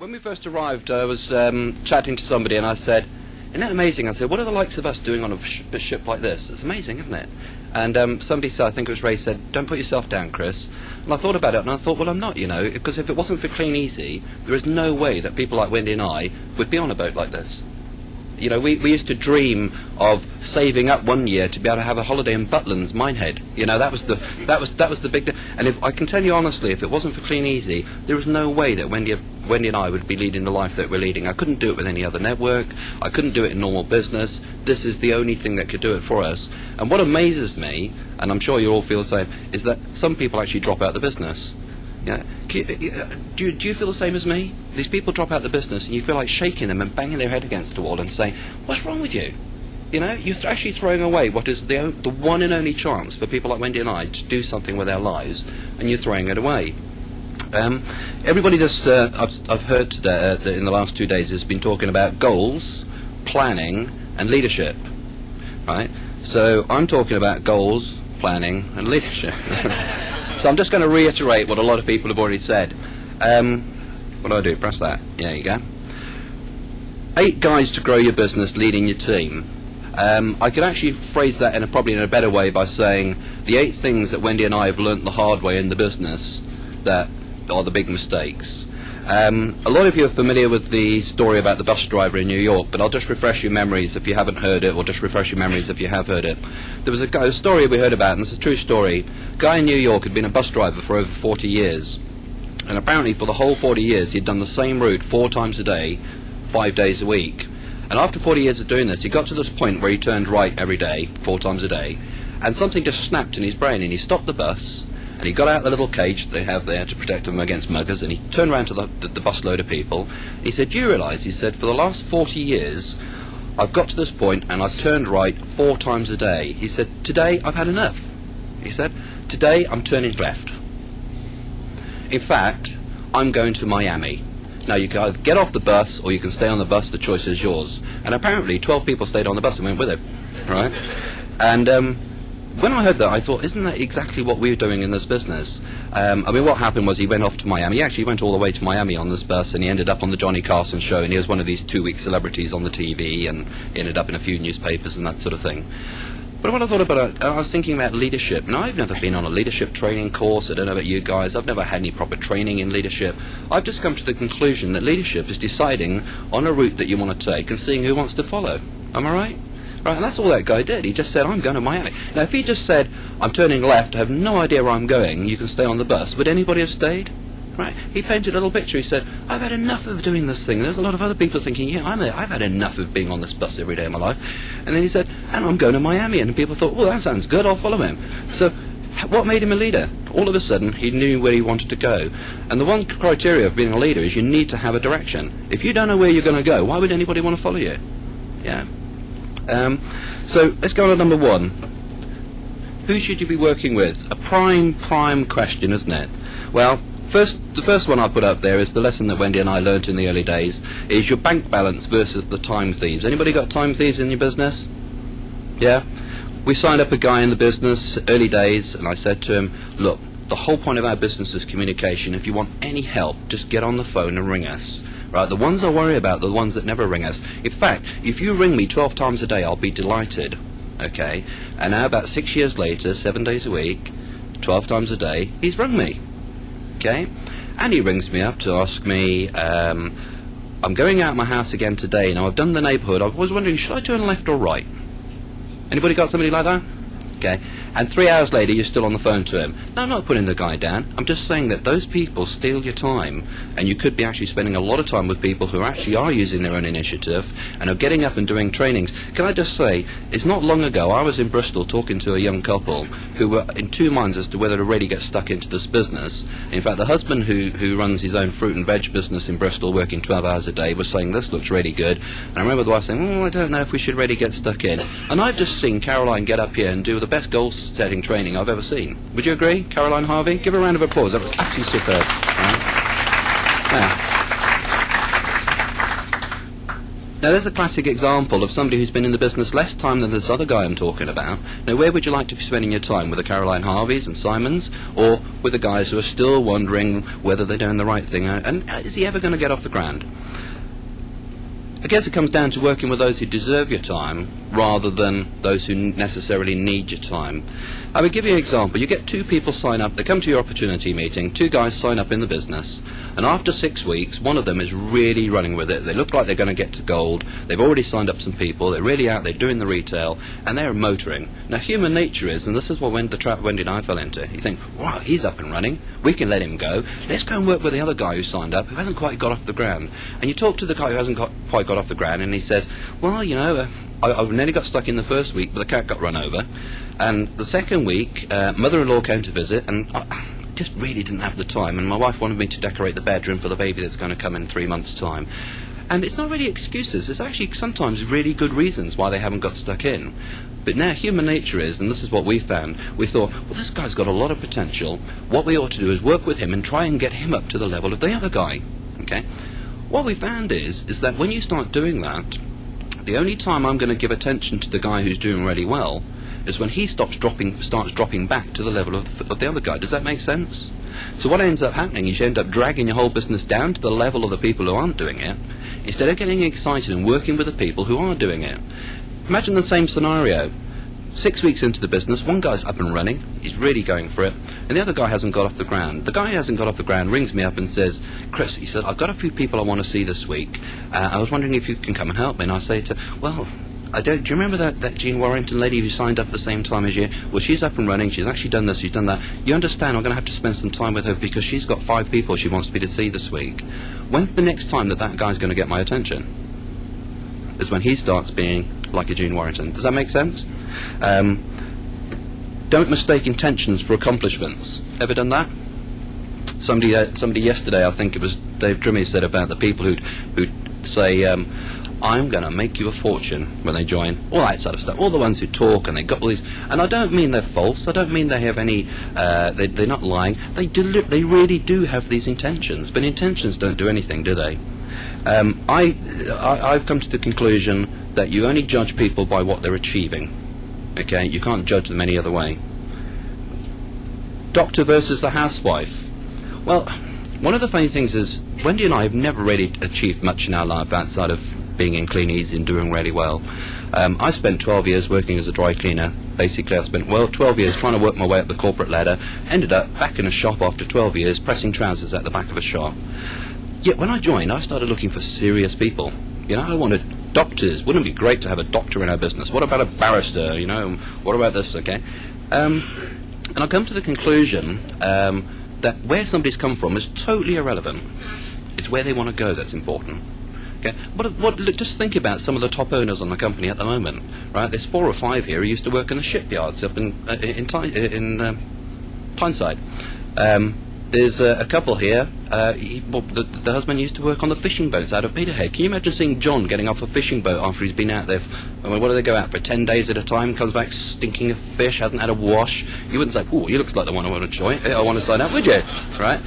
When we first arrived, I was chatting to somebody and I said, isn't that amazing? I said, what are the likes of us doing on a ship like this? It's amazing, isn't it? And somebody said, I think it was Ray, said, don't put yourself down, Chris. And I thought about it and I thought, well, I'm not, you know, because if it wasn't for Clean Easy, there is no way that people like Wendy and I would be on a boat like this. You know, we used to dream of saving up one year to be able to have a holiday in Butlins, Minehead. You know, that was the big. And if I can tell you honestly, if it wasn't for Clean Easy, there was no way that Wendy and I would be leading the life that we're leading. I couldn't do it with any other network. I couldn't do it in normal business. This is the only thing that could do it for us. And what amazes me, and I'm sure you all feel the same, is that some people actually drop out the business. Yeah. Do you feel the same as me? These people drop out the business and you feel like shaking them and banging their head against the wall and saying, what's wrong with you? You know, you're actually throwing away what is the one and only chance for people like Wendy and I to do something with their lives, and you're throwing it away. Everybody that's I've heard today, in the last 2 days has been talking about goals, planning and leadership, right? So I'm talking about goals, planning and leadership. So I'm just going to reiterate what a lot of people have already said. What do I do? Press that. Yeah, there you go. 8 guides to grow your business, leading your team. I could actually phrase that probably in a better way by saying the 8 things that Wendy and I have learnt the hard way in the business that are the big mistakes. A lot of you are familiar with the story about the bus driver in New York, but I'll just refresh your memories if you haven't heard it, or just refresh your memories if you have heard it. There was a story we heard about, and it's a true story. A guy in New York had been a bus driver for over 40 years, and apparently for the whole 40 years he'd done the same route 4 times a day, 5 days a week. And after 40 years of doing this, he got to this point where he turned right every day, 4 times a day, and something just snapped in his brain, and he stopped the bus, and he got out the little cage they have there to protect them against muggers, and he turned around to the bus load of people, and he said, do you realise, he said, for the last 40 years, I've got to this point, and I've turned right 4 times a day. He said, today I've had enough. He said, today I'm turning left. In fact, I'm going to Miami. Now, you can either get off the bus, or you can stay on the bus, the choice is yours. And apparently 12 people stayed on the bus and went with him, right? And when I heard that, I thought, isn't that exactly what we're doing in this business? I mean, what happened was he went off to Miami. He actually went all the way to Miami on this bus, and he ended up on the Johnny Carson show, and he was one of these 2-week celebrities on the TV, and he ended up in a few newspapers and that sort of thing. But when I thought about it, I was thinking about leadership. Now, I've never been on a leadership training course. I don't know about you guys. I've never had any proper training in leadership. I've just come to the conclusion that leadership is deciding on a route that you want to take and seeing who wants to follow. Am I right? Right, and that's all that guy did. He just said, I'm going to Miami. Now, if he just said, I'm turning left, I have no idea where I'm going, you can stay on the bus, would anybody have stayed? Right? He painted a little picture. He said, I've had enough of doing this thing. There's a lot of other people thinking, yeah, I've had enough of being on this bus every day of my life. And then he said, and I'm going to Miami. And people thought, well, that sounds good, I'll follow him. So what made him a leader? All of a sudden, he knew where he wanted to go. And the one criteria of being a leader is you need to have a direction. If you don't know where you're going to go, why would anybody want to follow you? Yeah. So let's go on to number 1. Who should you be working with? A prime question, isn't it? Well, the first one I put up there is the lesson that Wendy and I learnt in the early days, is your bank balance versus the time thieves. Anybody got time thieves in your business? Yeah? We signed up a guy in the business, early days, and I said to him, look, the whole point of our business is communication. If you want any help, just get on the phone and ring us. Right, the ones I worry about are the ones that never ring us. In fact, if you ring me 12 times a day, I'll be delighted. Okay? And now about 6 years later, 7 days a week, 12 times a day, he's rung me. Okay? And he rings me up to ask me, I'm going out of my house again today. Now, I've done the neighbourhood. I was wondering, should I turn left or right? Anybody got somebody like that? Okay. And 3 hours later, you're still on the phone to him. Now, I'm not putting the guy down. I'm just saying that those people steal your time, and you could be actually spending a lot of time with people who actually are using their own initiative and are getting up and doing trainings. Can I just say, it's not long ago, I was in Bristol talking to a young couple who were in 2 minds as to whether to really get stuck into this business. In fact, the husband who runs his own fruit and veg business in Bristol, working 12 hours a day, was saying, this looks really good. And I remember the wife saying, I don't know if we should really get stuck in. And I've just seen Caroline get up here and do the best goal-setting training I've ever seen. Would you agree, Caroline Harvey? Give her a round of applause. That was absolutely superb. Right? Now, there's a classic example of somebody who's been in the business less time than this other guy I'm talking about. Now, where would you like to be spending your time? With the Caroline Harveys and Simons, or with the guys who are still wondering whether they're doing the right thing? And is he ever going to get off the ground? I guess it comes down to working with those who deserve your time rather than those who necessarily need your time. I would give you an example. You get two people sign up, they come to your opportunity meeting, two guys sign up in the business, and after 6 weeks, one of them is really running with it. They look like they're going to get to gold. They've already signed up some people. They're really out there doing the retail, and they're motoring. Now, human nature is, and this is what the trap Wendy and I fell into, you think, wow, he's up and running. We can let him go. Let's go and work with the other guy who signed up, who hasn't quite got off the ground. And you talk to the guy who hasn't quite got off the ground, and he says, well, you know, I nearly got stuck in the first week, but the cat got run over. And the second week, mother-in-law came to visit, and I just really didn't have the time. And my wife wanted me to decorate the bedroom for the baby that's going to come in 3 months' time. And it's not really excuses. It's actually sometimes really good reasons why they haven't got stuck in. But now human nature is, and this is what we found, we thought, well, this guy's got a lot of potential. What we ought to do is work with him and try and get him up to the level of the other guy. Okay? What we found is that when you start doing that, the only time I'm going to give attention to the guy who's doing really well is when he starts dropping back to the level of the other guy. Does that make sense? So what ends up happening is you end up dragging your whole business down to the level of the people who aren't doing it, instead of getting excited and working with the people who are doing it. Imagine the same scenario. 6 weeks into the business, one guy's up and running, he's really going for it, and the other guy hasn't got off the ground. The guy who hasn't got off the ground rings me up and says, Chris, he said, I've got a few people I want to see this week. I was wondering if you can come and help me. And I say to, well, do you remember that Jean Warrington lady who signed up at the same time as you? Well, she's up and running, she's actually done this, she's done that. You understand, I'm going to have to spend some time with her because she's got 5 people she wants me to see this week. When's the next time that guy's going to get my attention? Is when he starts being like a Jean Warrington. Does that make sense? Don't mistake intentions for accomplishments. Ever done that? Somebody yesterday, I think it was Dave Drimmy, said about the people who'd say, I'm going to make you a fortune when they join, all that sort of stuff. All the ones who talk and they got all these, and I don't mean they're false. I don't mean they have any. They're not lying. They really do have these intentions, but intentions don't do anything, do they? I've come to the conclusion that you only judge people by what they're achieving. Okay, you can't judge them any other way. Doctor versus the housewife. Well, one of the funny things is Wendy and I have never really achieved much in our life outside of being in clean easy and doing really well. I spent 12 years working as a dry cleaner. Basically, I spent 12 years trying to work my way up the corporate ladder. Ended up back in a shop after 12 years, pressing trousers at the back of a shop. Yet when I joined, I started looking for serious people. You know, I wanted doctors. Wouldn't it be great to have a doctor in our business? What about a barrister? You know, what about this? Okay, and I come to the conclusion that where somebody's come from is totally irrelevant. It's where they want to go that's important. Okay, look, just think about some of the top owners on the company at the moment. Right, there's 4 or 5 here who used to work in the shipyards up in Tyneside. There's a couple here. The husband used to work on the fishing boats out of Peterhead. Can you imagine seeing John getting off a fishing boat after he's been out there? What do they go out for? 10 days at a time, comes back stinking of fish, hasn't had a wash. You wouldn't say, "Oh, he looks like the one I want to join. I want to sign up," would you? Right?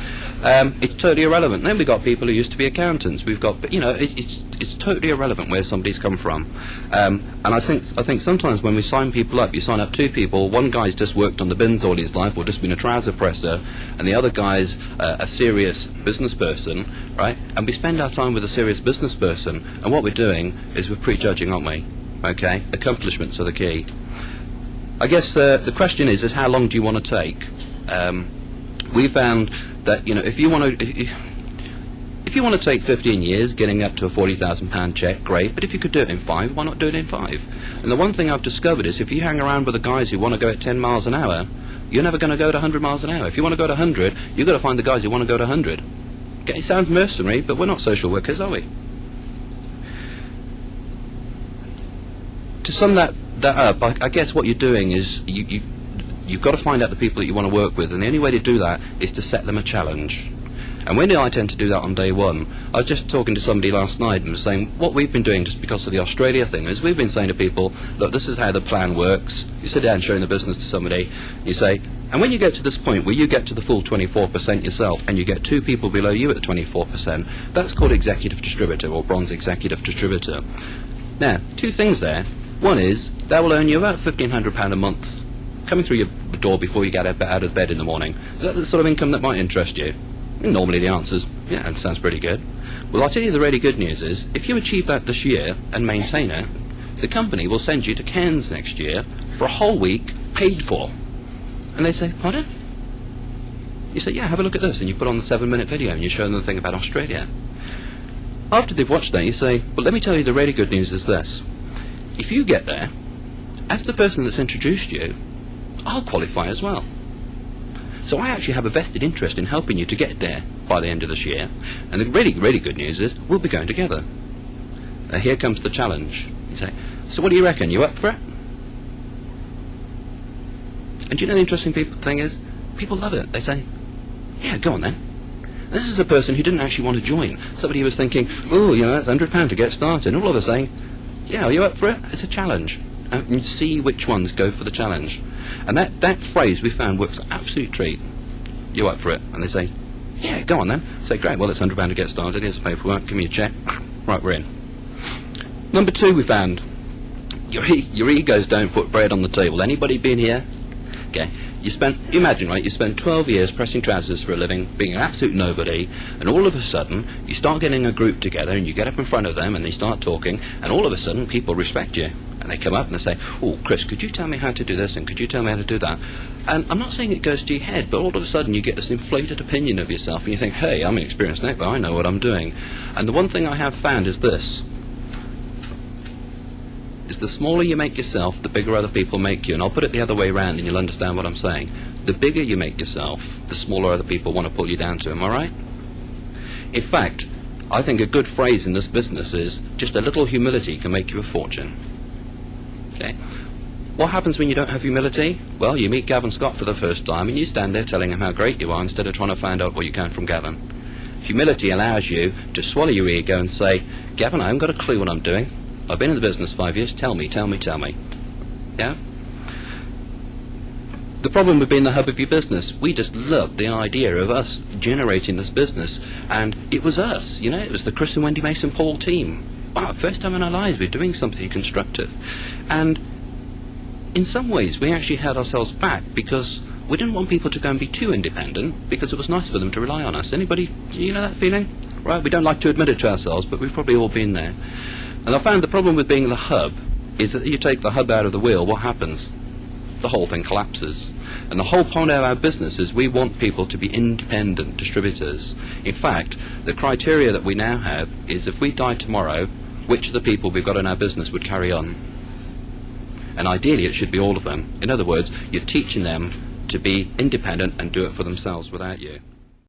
It's totally irrelevant. Then we've got people who used to be accountants. We've got, you know, it's totally irrelevant where somebody's come from. And I think sometimes when we sign people up, you sign up 2 people. One guy's just worked on the bins all his life, or just been a trouser presser, and the other guy's a serious business person, right? And we spend our time with a serious business person, and what we're doing is we're prejudging, aren't we? Okay, accomplishments are the key. I guess the question is how long do you want to take? We found that, you know, if you want to take 15 years getting up to a £40,000 check, great, but if you could do it in 5, why not do it in 5? And the one thing I've discovered is if you hang around with the guys who want to go at 10 miles an hour, you're never going to go to 100 miles an hour. If you want to go to 100, you've got to find the guys who want to go to 100. Okay, it sounds mercenary, but we're not social workers, are we? To sum that up, I guess what you're doing is you've got to find out the people that you want to work with, and the only way to do that is to set them a challenge. And when I tend to do that on day one, I was just talking to somebody last night and was saying what we've been doing just because of the Australia thing is we've been saying to people, look, this is how the plan works. You sit down showing the business to somebody, you say, And when you get to this point where you get to the full 24% yourself and you get two people below you at the 24%, that's called executive distributor or bronze executive distributor. Now, two things there. One is that will earn you about £1,500 a month coming through your door before you get out of bed in the morning. Is that the sort of income that might interest you? And normally the answer's, yeah, it sounds pretty good. Well, I'll tell you the really good news is, if you achieve that this year and maintain it, the company will send you to Cairns next year for a whole week paid for. And they say, pardon? You say, yeah, have a look at this, and you put on the 7-minute video and you show them the thing about Australia. After they've watched that, you say, well, let me tell you the really good news is this. If you get there, as the person that's introduced you, I'll qualify as well. So I actually have a vested interest in helping you to get there by the end of this year. And the really, really good news is we'll be going together. Here comes the challenge. You say, so what do you reckon? You up for it? And do you know the interesting thing is? People love it. They say, yeah, go on then. And this is a person who didn't actually want to join. Somebody who was thinking, oh, you know, that's £100 to get started. And all of us saying, yeah, are you up for it? It's a challenge. And you see which ones go for the challenge. And that phrase we found works an absolute treat. You up for it? And they say, yeah, go on then. Say, great, well, it's £100 to get started. Here's the paperwork. Give me a check. Right, we're in. Number 2 we found, your egos don't put bread on the table. Anybody been here? Okay. Imagine, right, you spend 12 years pressing trousers for a living, being an absolute nobody, and all of a sudden, you start getting a group together, and you get up in front of them, and they start talking, and all of a sudden, people respect you. And they come up and they say, oh, Chris, could you tell me how to do this, and could you tell me how to do that? And I'm not saying it goes to your head, but all of a sudden, you get this inflated opinion of yourself, and you think, hey, I'm an experienced neighbour, I know what I'm doing. And the one thing I have found is this. Is the smaller you make yourself, the bigger other people make you. And I'll put it the other way around and you'll understand what I'm saying. The bigger you make yourself, the smaller other people want to pull you down to. Am I right? In fact, I think a good phrase in this business is, just a little humility can make you a fortune. Okay? What happens when you don't have humility? Well, you meet Gavin Scott for the first time and you stand there telling him how great you are instead of trying to find out what you can from Gavin. Humility allows you to swallow your ego and say, Gavin, I haven't got a clue what I'm doing. I've been in the business 5 years. Tell me. Yeah? The problem with being the hub of your business, we just loved the idea of us generating this business. And it was us, you know, it was the Chris and Wendy Mason-Paull team. Wow, first time in our lives we're doing something constructive. And in some ways we actually held ourselves back because we didn't want people to go and be too independent because it was nice for them to rely on us. Anybody, you know that feeling? Right, we don't like to admit it to ourselves, but we've probably all been there. And I found the problem with being the hub is that you take the hub out of the wheel, what happens? The whole thing collapses. And the whole point of our business is we want people to be independent distributors. In fact, the criteria that we now have is if we died tomorrow, which of the people we've got in our business would carry on? And ideally it should be all of them. In other words, you're teaching them to be independent and do it for themselves without you.